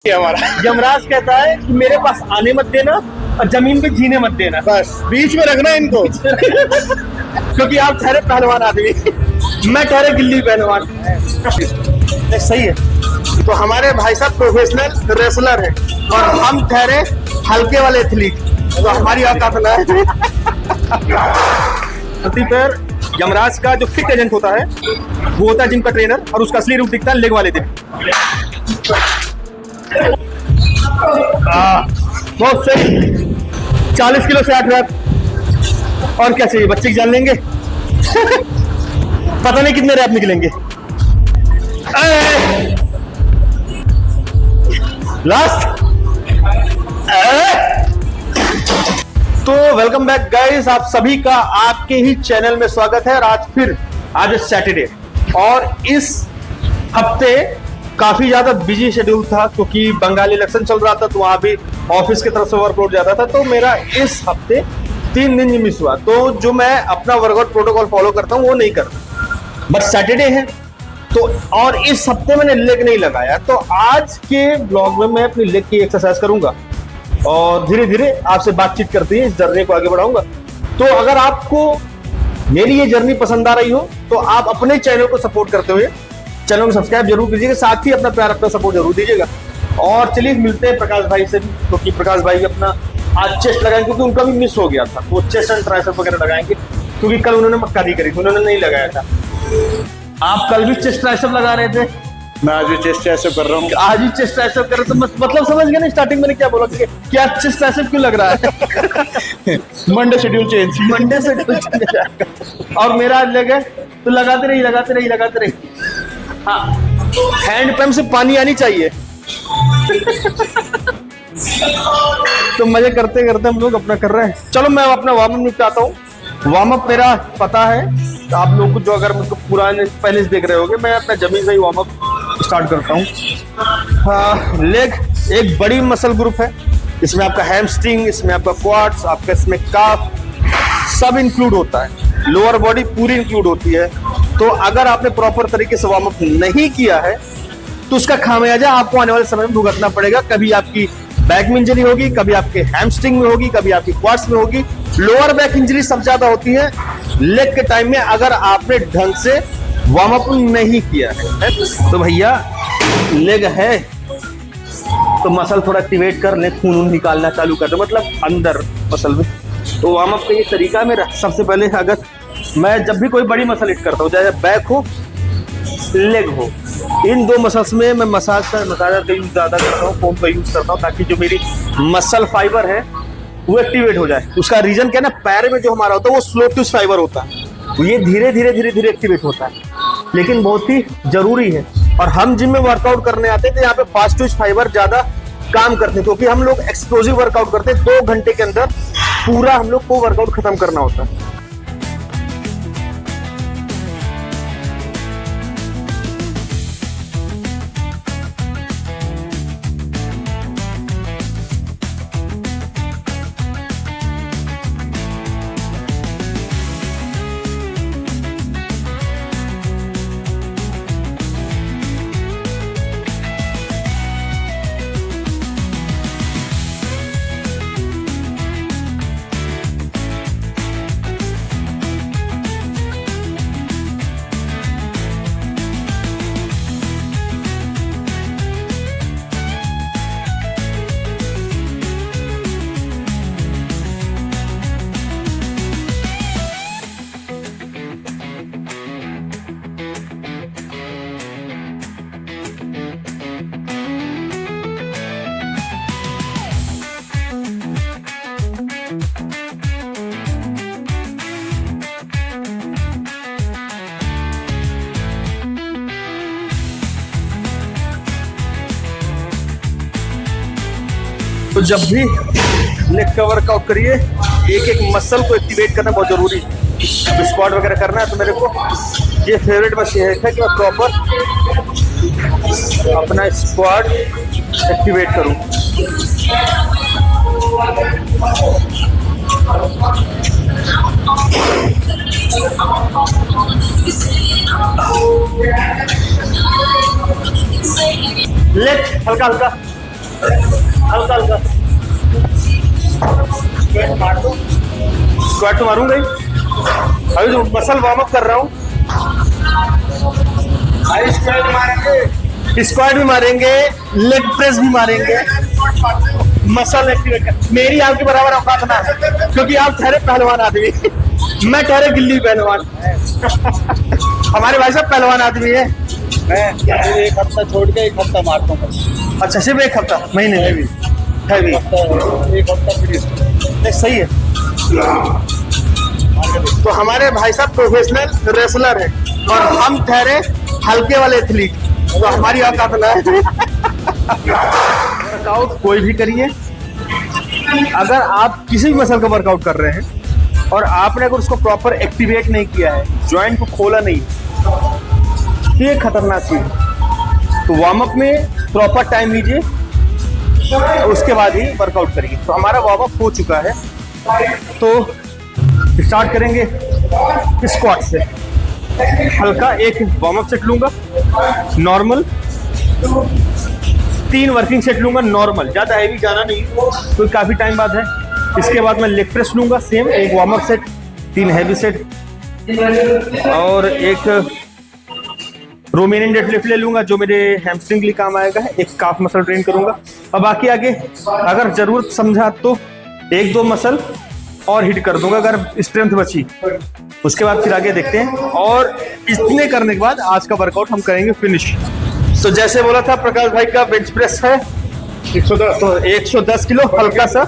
हमारा यमराज कहता है कि मेरे पास आने मत देना और जमीन पे जीने मत देना, बस बीच में रखना इनको। क्योंकि आप ठहरे पहलवान आदमी, मैं ठहरे गिल्ली पहलवान। सही है। तो हमारे भाई साहब प्रोफेशनल रेसलर हैं और हम ठहरे हल्के वाले एथलीट, तो हमारी औकात ना है। पर यमराज का जो फिट एजेंट होता है वो होता है जिम का ट्रेनर, और उसका असली रूप दिखता है लेग वाले दिन। बहुत सही। 40 किलो से 8 रैप। और क्या चाहिए, बच्चे की जान लेंगे। पता नहीं कितने रैप निकलेंगे। लास्ट। तो वेलकम बैक गाइस, आप सभी का आपके ही चैनल में स्वागत है। और आज सैटरडे, और इस हफ्ते काफी ज्यादा बिजी शेड्यूल था क्योंकि बंगाली इलेक्शन चल रहा था, तो वहां भी ऑफिस की तरफ से वर्कलोड ज्यादा था। तो मेरा इस हफ्ते 3 दिन मिस हुआ। तो जो मैं अपना वर्कआउट प्रोटोकॉल फॉलो करता हूँ वो नहीं करता, बट सैटरडे है तो, और इस हफ्ते मैंने लेग नहीं लगाया। तो आज के ब्लॉग में मैं अपनी लेग की एक्सरसाइज करूंगा और धीरे धीरे आपसे बातचीत करते हुए इस जर्नी को आगे बढ़ाऊंगा। तो अगर आपको मेरी ये जर्नी पसंद आ रही हो तो आप अपने चैनल को सपोर्ट करते हुए चैनल को सब्सक्राइब जरूर कीजिएगा, साथ ही अपना प्यार, अपना सपोर्ट जरूर दीजिएगा। और चलिए मिलते हैं प्रकाश भाई से भी, क्योंकि प्रकाश भाई अपना आज चेस्ट लगाएंगे, क्योंकि उनका भी मिस हो गया था। वो चेस्ट एंड ट्राइसेप वगैरह लगाएंगे, क्योंकि कल उन्होंने मक्कारी करी थी, उन्होंने नहीं लगाया था। आप कल भी चेस्ट ट्राइसेप लगा रहे थे, मैं आज भी चेस्ट ट्राइसेप कर रहा हूँ। आज ही चेस्ट ट्राइसेप कर रहे, तो मतलब समझ गए ना स्टार्टिंग मैंने क्या बोला कि क्या चेस्ट ट्राइसेप क्यों लग रहा है। Monday schedule change. मंडे से और मेरा आज लेग है, तो लगाते रही। हाँ, हैंड पंप से पानी आनी चाहिए। तो मजे करते करते हम लोग अपना कर रहे हैं। चलो मैं अपना वार्म अप निपटाता हूँ। वार्म अप मेरा पता है, तो आप लोग को जो अगर मुझको पुराने पहले से देख रहे होंगे, मैं अपना जमीन से ही वार्म अप स्टार्ट करता हूँ। हाँ, लेग एक बड़ी मसल ग्रुप है। इसमें आपका हैमस्ट्रिंग, इसमें आपका क्वाड्स, आपका इसमें काफ सब इंक्लूड होता है। लोअर बॉडी पूरी इंक्लूड होती है। तो अगर आपने प्रॉपर तरीके से वार्म अप नहीं किया है तो उसका खामियाजा आपको आने वाले समय में भुगतना पड़ेगा। कभी आपकी बैक में इंजरी होगी, कभी आपके हैमस्ट्रिंग में होगी, कभी आपकी क्वाड्स में होगी। लोअर बैक इंजरी सबसे ज्यादा होती है लेग के टाइम में, अगर आपने ढंग से वार्म अप नहीं किया है। तो भैया लेग है तो मसल थोड़ा एक्टिवेट कर ले, खून निकालना चालू कर दे, मतलब अंदर मसल में। तो वार्म अप का ये तरीका मेरा, सबसे पहले अगर मैं जब भी कोई बड़ी मसल हिट करता हूँ, चाहे बैक हो लेग हो, इन दो मसल्स में मैं मसाजर का यूज ज्यादा करता हूँ, फोम का यूज करता हूँ, ताकि जो मेरी मसल फाइबर है वो एक्टिवेट हो जाए। उसका रीजन क्या है ना, पैर में जो हमारा होता है वो स्लो ट्विस्ट फाइबर होता है, ये धीरे धीरे एक्टिवेट होता है, लेकिन बहुत ही जरूरी है। और हम जिम में वर्कआउट करने आते हैं तो यहाँ पे फास्ट ट्विस्ट फाइबर ज्यादा काम करते हैं, क्योंकि हम लोग एक्सप्लोसिव वर्कआउट करते हैं। 2 घंटे के अंदर पूरा हम लोग को वर्कआउट खत्म करना होता है। तो जब भी लेग का वर्कआउट करिए, एक एक मसल को एक्टिवेट करना बहुत जरूरी है। अब स्क्वाट वगैरह करना है तो मेरे को ये फेवरेट बस ये है कि मैं प्रॉपर अपना स्क्वाट एक्टिवेट करूं। लेग हल्का हल्का हल्का हल्का स्क्वाट तो मारूंगा ही। अभी जो मसल वार्म अप कर रहा हूँ, स्क्वाट भी मारेंगे, लेग प्रेस भी मारेंगे, मसल एक्टिवेट कर। मेरी आपके बराबर औकात ना है, क्योंकि आप ठहरे पहलवान आदमी, मैं ठहरे गिल्ली पहलवान। हमारे भाई साहब पहलवान आदमी है। मैं एक हफ्ता छोड़ के एक हफ्ता मारता हूँ। अच्छा, सिर्फ एक हफ्ता महीने में भी हैवी, एक हफ्ता फिर सही है। तो हमारे भाई साहब प्रोफेशनल रेसलर है और हम ठहरे हल्के वाले एथलीट, तो हमारी औकात ना है। वर्कआउट कोई भी करिए, अगर आप किसी भी मसल का वर्कआउट कर रहे हैं और आपने अगर उसको प्रॉपर एक्टिवेट नहीं किया है, जॉइंट को खोला नहीं, तो ये खतरनाक चीज है। तो वार्म अप में प्रॉपर टाइम लीजिए, उसके बाद ही वर्कआउट करिए। तो हमारा वार्म अप हो चुका है, तो स्टार्ट करेंगे स्क्वाट से। हल्का एक वार्म अप सेट लूंगा नॉर्मल, 3 वर्किंग सेट लूंगा नॉर्मल, ज्यादा हैवी जाना नहीं तो काफी टाइम बाद है। इसके बाद मैं लेग प्रेस लूंगा सेम, एक warm up set, 3 heavy set और एक रोमेनियन डेडलिफ्ट ले लूंगा जो मेरे हैमस्ट्रिंग के लिए काम आएगा। एक काफ मसल ट्रेन करूंगा और बाकी आगे अगर जरूरत समझा तो 1-2 मसल और हिट कर दूंगा अगर स्ट्रेंथ बची। उसके बाद फिर आगे देखते हैं, और इतने करने के बाद आज का वर्कआउट हम करेंगे फिनिश। तो जैसे बोला था, प्रकाश भाई का बेंच प्रेस है 110, तो 110 किलो हल्का सा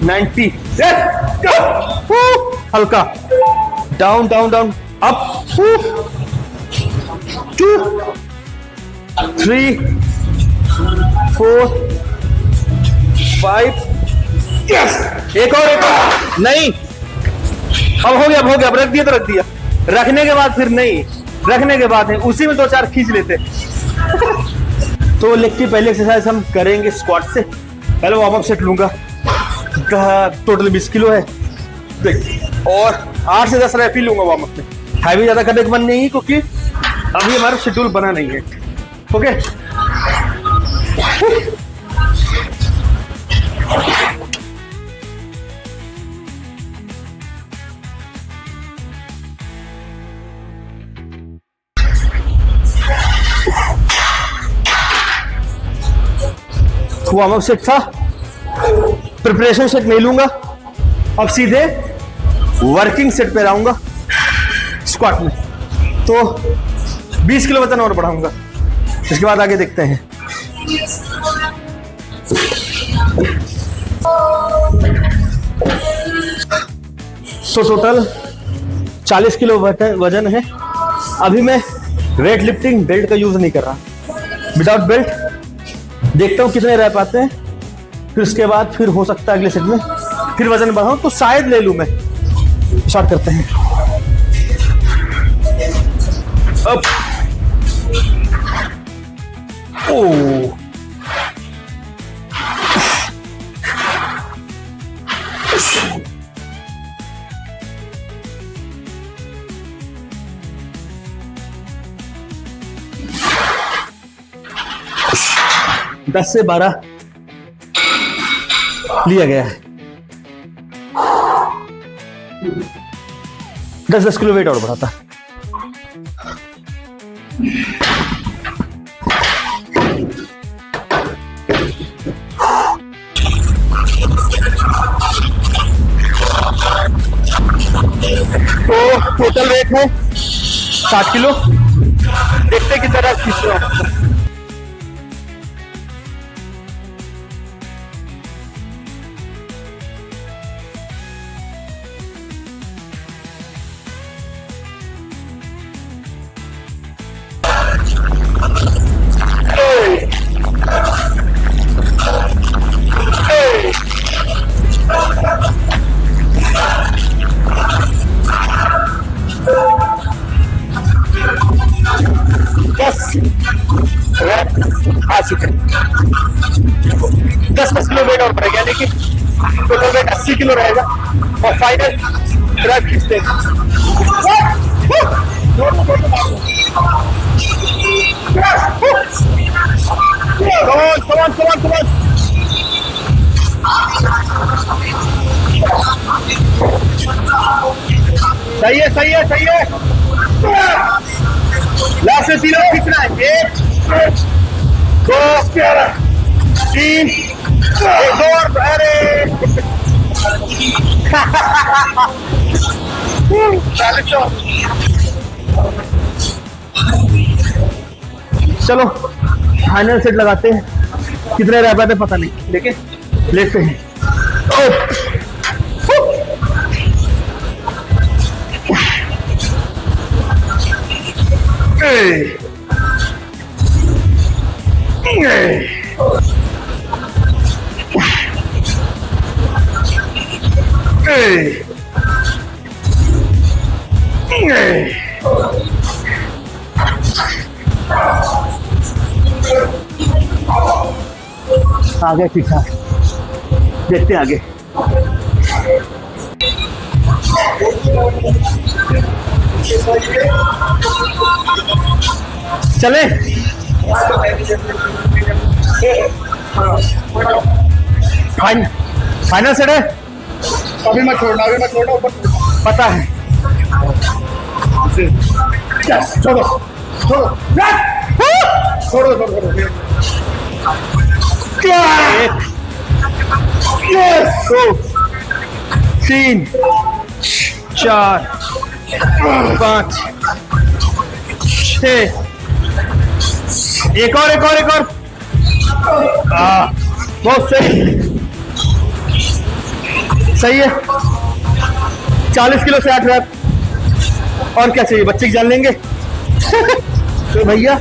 90 हल्का down down down up 2 3 4 5 yes, एक और नहीं, अब हो गया, अब रख दिया तो रख दिया। रखने के बाद फिर नहीं, रखने के बाद है उसी में 2-4 खींच लेते। तो लेग की पहले एक्सरसाइज हम करेंगे स्क्वाट से। पहले वार्म अप सेट लूंगा, टोटल 20 किलो है, और 8 से 10 रैप ही लूंगा वार्म अप में। हैवी ज्यादा करने का मन नहीं है क्योंकि अभी हमारा शेड्यूल बना नहीं है। ओके, वार्म अप सेट था, प्रिपरेशन सेट नहीं लूंगा, अब सीधे वर्किंग सेट पे रहूंगा स्क्वाट में। तो 20 किलो वजन और बढ़ाऊंगा, इसके बाद आगे देखते हैं। तो टोटल 40 किलो वजन है। अभी मैं वेट लिफ्टिंग बेल्ट का यूज नहीं कर रहा, विदाउट बेल्ट देखता हूँ कितने रैप आते हैं, फिर उसके बाद फिर हो सकता है अगले सेट में फिर वजन बढ़ाऊं तो शायद ले लूं मैं। स्टार्ट करते हैं। अब ओ दस से 12 लिया गया है। 10-10 किलो वेट और बढ़ाता। तो टोटल वेट है 60 किलो। देखते कितना रहा खींच रहा हूं। आ चुके 10-10 किलो वेट और बढ़ेगा, लेकिन टोटल वेट 80 किलो रहेगा और फाइनल ड्राइव खींचते हैं। come on, come on, come on. सही है, सही है, सही है। लास्ट से 3 और खींचना है। 1 2 3 एक और। अरे चलो फाइनल सेट लगाते हैं। कितने रह पाते पता नहीं, लेकिन लेते हैं। आगे ठीक ठाक, देखते हैं आगे। चले फाइनल सेट है। अभी मत छोड़ना, अभी मत छोड़ना, ऊपर पता है। छोड़ो छोड़ो छोड़ो छोड़ो छोड़ो। 1 2 3 4 5 6 एक और एक और एक और। बहुत सही, सही है। 40 किलो से 8 रैप। और क्या चाहिए, बच्चे की जान लेंगे। तो भैया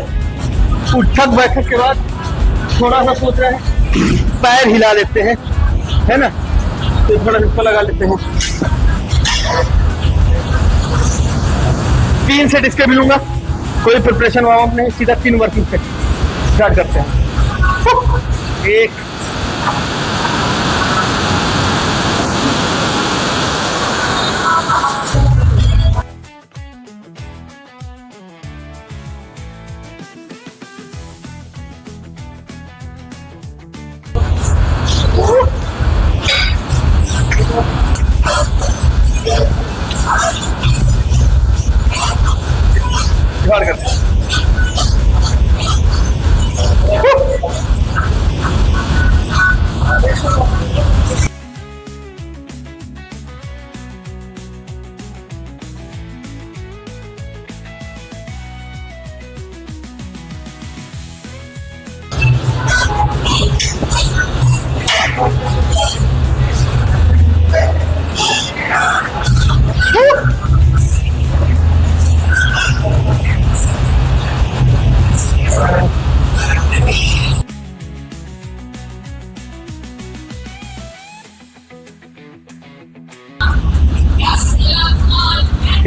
उठक बैठक के बाद थोड़ा सा सोच रहे हैं पैर हिला लेते हैं, है ना, तो थोड़ा झटका लगा लेते हैं। 3 सेट इसके मिलूंगा, कोई प्रिपरेशन वार्म अप नहीं, सीधा 3 वर्किंग सेट स्टार्ट करते हैं। 1 करते हैं।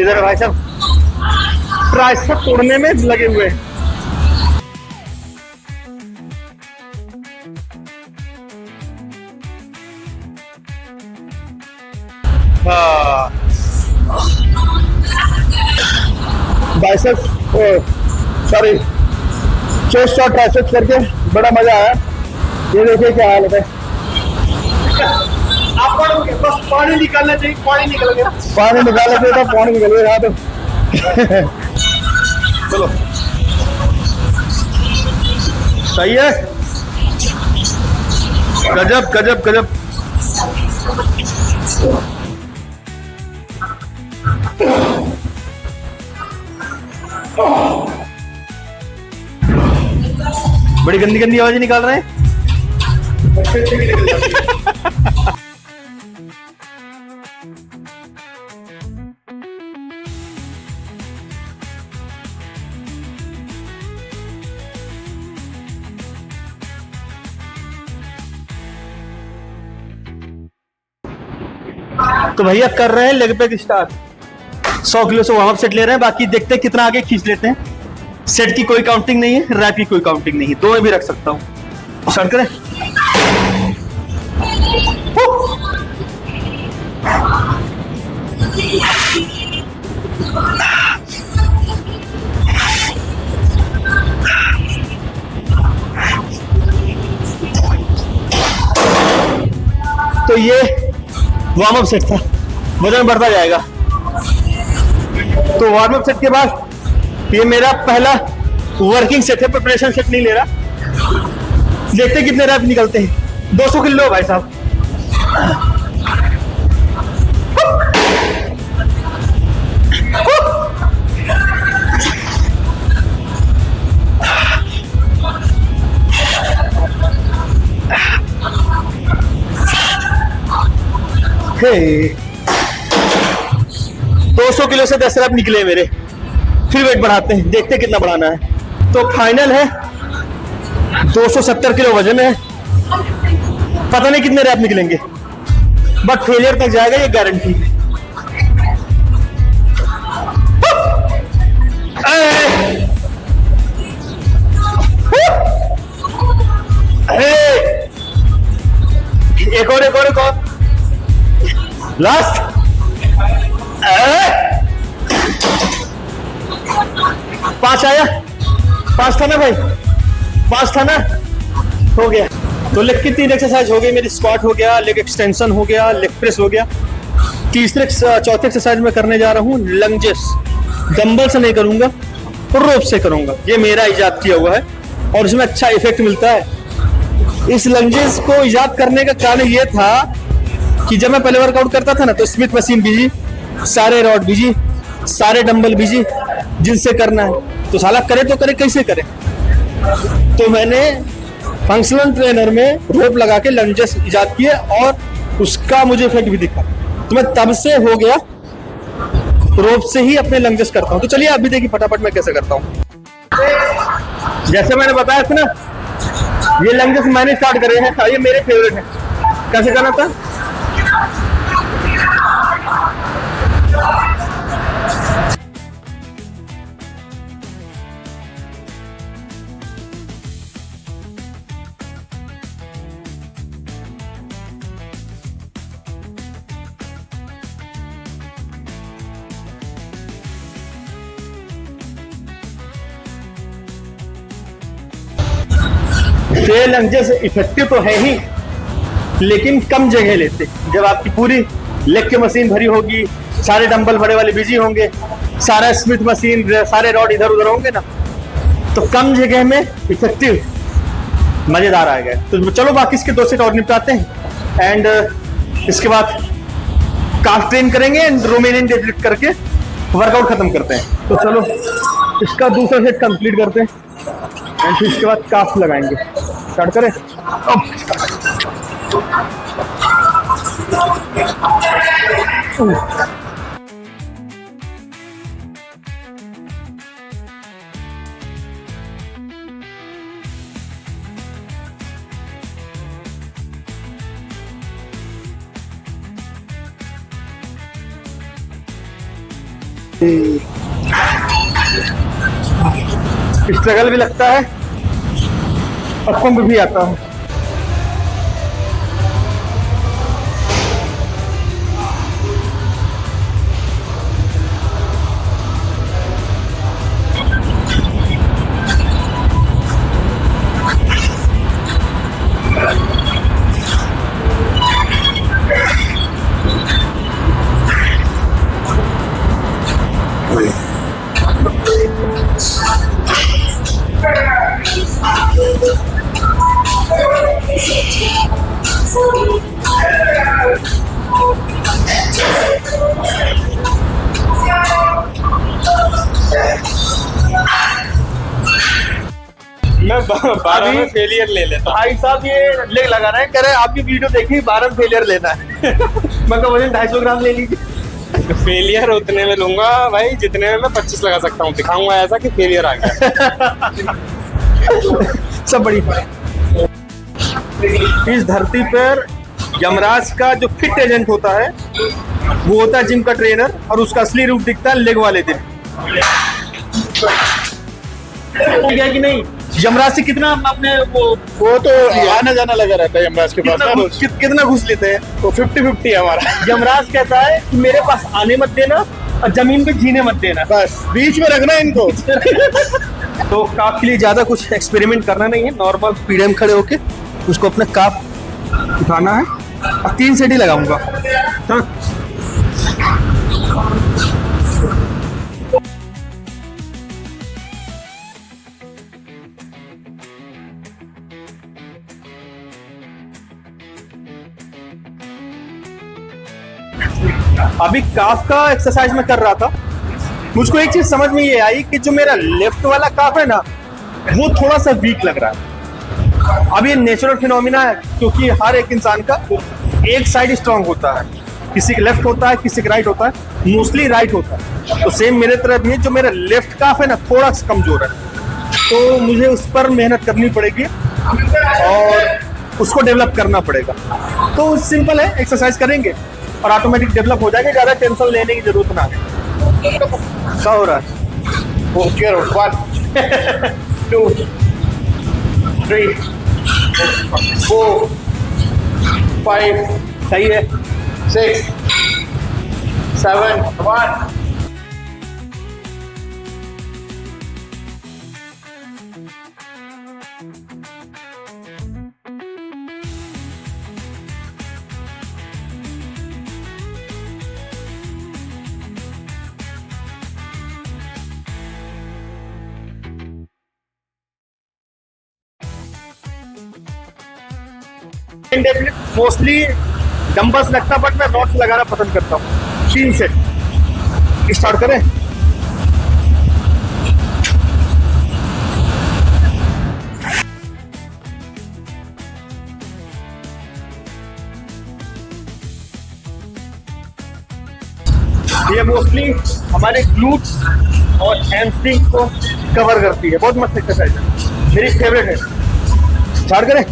इधर भाई साहब ट्राइसेप तोड़ने में लगे हुए हैं। बाइसेप्स सॉरी चेस्ट और ट्राइसेप्स करके बड़ा मजा आया। ये देखिए क्या हालत है। आप बस पानी निकालना चाहिए, पानी निकल गया। पानी निकालने से तो पानी निकल गया तो चलो सही है। गजब गजब गजब। बड़ी गंदी गंदी आवाज निकाल रहे हैं। तो भैया कर रहे हैं लेग पैक स्टार्ट। 100 किलो से वार्म अप सेट ले रहे हैं, बाकी देखते हैं कितना आगे खींच लेते हैं। सेट की कोई काउंटिंग नहीं है, रैप की कोई काउंटिंग नहीं है, दो में भी रख सकता हूँ। स्टार्ट करें। ये वार्म अप सेट था, वजन बढ़ता जाएगा। तो वार्म अप सेट के बाद ये मेरा पहला वर्किंग सेट है, प्रिपरेशन सेट नहीं ले रहा। देखते कितने रैप निकलते हैं। 200 किलो भाई साहब। हे 200 किलो से 10 रैप निकले मेरे। फिर वेट बढ़ाते हैं, देखते हैं कितना बढ़ाना है। तो फाइनल है 270 किलो वजन है। पता नहीं कितने रैप निकलेंगे, बट फेलियर तक जाएगा ये गारंटी। एक और लास्ट। 5 आया, 5 था ना भाई, 5 था ना, हो गया। तो लेग की 3 एक्सरसाइज हो गई मेरी। स्क्वाट हो गया, लेग एक्सटेंशन हो गया, लेग प्रेस हो गया। चौथे एक्सरसाइज में करने जा रहा हूँ लंजेस। डंबल से नहीं करूंगा, रोप से करूंगा। ये मेरा इजाद किया हुआ है और इसमें अच्छा इफेक्ट मिलता है। इस लंजेस को इजाद करने का कारण ये था कि जब मैं पहले वर्कआउट करता था ना, तो स्मिथ मशीन बिजी, सारे रॉड बिजी, सारे डंबल बिजी, जिनसे करना है। तो साला करे तो करे, कैसे करे? तो मैंने फंक्शनल ट्रेनर में रोप लगा के लंजेस इजाद किए और उसका मुझे इफेक्ट भी दिखा। तो मैं तब से हो गया रोप से ही अपने लंजेस करता हूँ। तो चलिए आप भी देखिए फटाफट मैं कैसे करता हूँ। जैसे मैंने बताया था ना, ये लंजेस मैंने स्टार्ट करे हैं, ये मेरे फेवरेट है। कैसे करना था? ये लंजेस इफेक्टिव तो है ही, लेकिन कम जगह लेते। जब आपकी पूरी लेग की मशीन भरी होगी, सारे डंबल बड़े वाले बिजी होंगे, सारा स्मिथ मशीन, सारे रॉड इधर उधर होंगे ना, तो कम जगह में इफेक्टिव मजेदार आएगा। तो चलो बाकी इसके 2 सेट और निपटाते हैं एंड इसके बाद काफ ट्रेन करेंगे एंड रोमेनियन डेडलिफ्ट करके वर्कआउट खत्म करते हैं। तो चलो इसका दूसरा सेट कंप्लीट करते हैं एंड फिर इसके बाद काफ लगाएंगे। स्टार्ट करें। स्ट्रगल भी लगता है, पक्कों में भी आता है। मैं 12 में फेलियर ले लेता हूँ। भाई साहब ये लेग लगा रहे हैं, कह रहे हैं आपकी वीडियो देखी 12 में फेलियर लेना है। मैं कहा वजन 250 ग्राम ले लीजिए। फेलियर उतने में लूंगा भाई जितने में मैं 25 लगा सकता हूँ। दिखाऊंगा ऐसा कि फेलियर आ गया। सब बड़ी इस धरती पर यमराज का जो फिट एजेंट होता है वो होता है जिम का ट्रेनर, और उसका असली रूप दिखता है लेग वाले दिन। हो गया कि नहीं? यमराज से कितना अपने वो तो आना जाना लगा रहता है यमराज के पास। कितना घुस लेते हैं? तो 50-50 है हमारा। यमराज कहता है कि मेरे पास आने मत देना और जमीन पे जीने मत देना, बस बीच में रखना है इनको। तो काफ के लिए ज्यादा कुछ एक्सपेरिमेंट करना नहीं है, नॉर्मल पीढ़े में खड़े होके उसको अपने काफ उठाना है अब 3 सीटी लगाऊंगा। हाँ अभी काफ का एक्सरसाइज में कर रहा था, मुझको एक चीज समझ में ये आई कि जो मेरा लेफ्ट वाला काफ है ना, वो थोड़ा सा वीक लग रहा है। अब ये नेचुरल फिनोमिना है, क्योंकि हर एक इंसान का एक साइड स्ट्रांग होता है, किसी का लेफ्ट होता है, किसी का राइट होता है, मोस्टली राइट होता है। तो सेम मेरे तरफ भी जो मेरा लेफ्ट काफ है ना, थोड़ा सा कमजोर है, तो मुझे उस पर मेहनत करनी पड़ेगी और उसको डेवलप करना पड़ेगा। तो सिंपल है, एक्सरसाइज करेंगे और ऑटोमेटिक डेवलप हो जाएगा, ज्यादा टेंशन लेने की जरूरत ना है। क्या हो रहा है? 1 2 3 4 5 सही है। 6 7 1 मोस्टली डंबल्स लगता, बट मैं रॉड्स लगाना पसंद करता हूँ। 3 सेट स्टार्ट करें। ये मोस्टली हमारे ग्लूट्स और हैमस्ट्रिंग को कवर करती है, बहुत मस्त एक्सरसाइज है, मेरी फेवरेट है। स्टार्ट करें।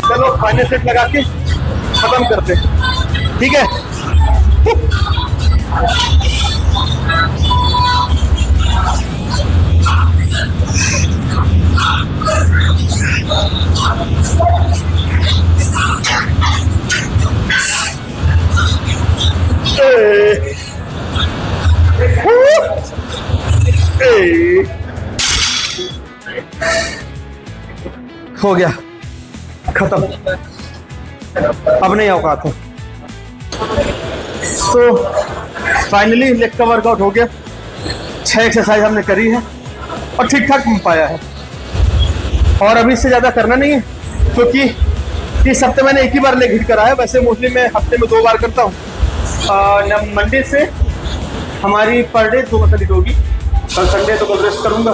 चलो फाइनल सेट लगा के खत्म करते हैं, ठीक है। हो गया, खत्म, अब नहीं औकात है। तो फाइनली लेग का वर्कआउट हो गया, 6 एक्सरसाइज हमने करी है और ठीक ठाक पाया है, और अभी इससे ज़्यादा करना नहीं है, क्योंकि इस हफ्ते मैंने एक ही बार लेग हिट करा है। वैसे मोस्टली मैं हफ्ते में 2 बार करता हूँ। मंडे से हमारी पर डे 2 मसल हिट होगी, कल संडे तो कल रेस्ट करूँगा,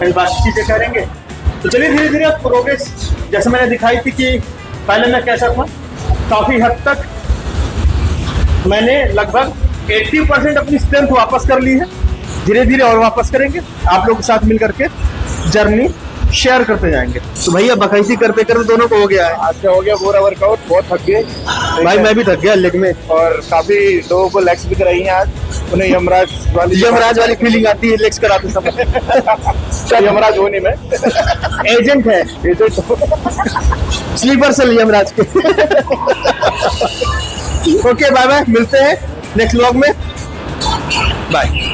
कल बाकी चीज़ें करेंगे। तो चलिए धीरे धीरे अब प्रोग्रेस, जैसे मैंने दिखाई थी कि पहले मैं कैसा था, काफ़ी हद तक मैंने लगभग 80% अपनी स्ट्रेंथ वापस कर ली है। धीरे धीरे और वापस करेंगे, आप लोग के साथ मिल करके जर्नी शेयर करते जाएंगे। तो भैया बकैती करते करते दोनों को हो गया है। आज का हो गया पूरा वर्कआउट, बहुत थक गए भाई, मैं भी थक गया लेग में, और काफी लोगों को लेग्स दिख रही हैं आज। उन्हें यमराज वाली फीलिंग आती है लेग्स कराते समय। यमराज होने में एजेंट है, स्लीपर सेल यमराज के। ओके बाय बाय, मिलते हैं नेक्स्ट व्लॉग में, बाय।